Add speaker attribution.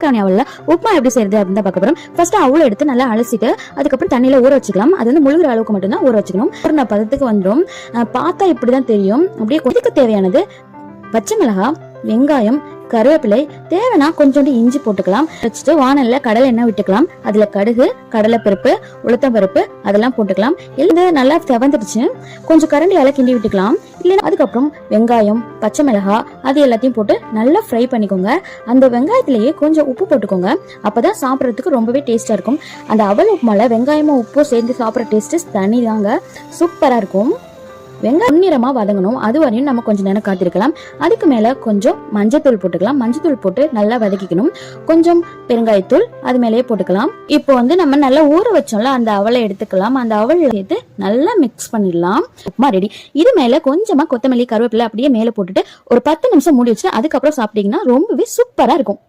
Speaker 1: அவல்ல உப்புமா எப்படி செய்யறது அப்படின்னு பார்க்க போறோம். ஃபர்ஸ்ட் அவளை எடுத்து நல்லா அலசிட்டு அதுக்கப்புறம் தண்ணியில ஊற வச்சுக்கலாம். அது வந்து முழுகிற அளவுக்கு மட்டும் தான் ஊற வச்சுக்கணும். ஒரு பதத்துக்கு வந்துடும். பார்த்தா இப்படிதான் தெரியும். அப்படியே கொதிக்க தேவையானது பச்சை மிளகாய், வெங்காயம், கருவேப்பிலை, தேவைன்னா கொஞ்சோண்டு இஞ்சி போட்டுக்கலாம். வச்சுட்டு வானல்ல கடலை எண்ணெய் விட்டுக்கலாம். அதுல கடுகு, கடலைப்பருப்பு, உளுத்தம் பருப்பு அதெல்லாம் போட்டுக்கலாம். இது நல்லா செவந்துடுச்சு. கொஞ்சம் கரண்டியால கிண்டி விட்டுக்கலாம். இல்லைன்னா அதுக்கப்புறம் வெங்காயம், பச்சை மிளகாய் அது எல்லாத்தையும் போட்டு நல்லா ஃப்ரை பண்ணிக்கோங்க. அந்த வெங்காயத்திலேயே கொஞ்சம் உப்பு போட்டுக்கோங்க. அப்பதான் சாப்பிட்றதுக்கு ரொம்பவே டேஸ்டா இருக்கும். அந்த அவல் உப்புமால வெங்காயமும் உப்பும் சேர்ந்து சாப்பிட்ற டேஸ்ட் தனி தாங்க. சூப்பரா இருக்கும். வெங்காயம் பொன்னிறமா வதங்கணும். அது வரையும் நம்ம கொஞ்சம் நேரம் காத்திருக்கலாம். அதுக்கு மேல கொஞ்சம் மஞ்சத்தூள் போட்டுக்கலாம். மஞ்சத்தூள் போட்டு நல்லா வதக்கிக்கணும். கொஞ்சம் பெருங்காயத்தூள் அது மேலேயே போட்டுக்கலாம். இப்போ வந்து நம்ம நல்லா ஊற வச்சோம்ல அந்த அவலை எடுத்துக்கலாம். அந்த அவல் சேர்த்து நல்லா மிக்ஸ் பண்ணிடலாம். உப்புமா ரெடி. இது மேல கொஞ்சமா கொத்தமல்லி, கருவேப்பிலை அப்படியே மேல போட்டுட்டு ஒரு 10 நிமிஷம் மூடி வச்சு அதுக்கப்புறம் சாப்பிட்டீங்கன்னா ரொம்பவே சூப்பரா இருக்கும்.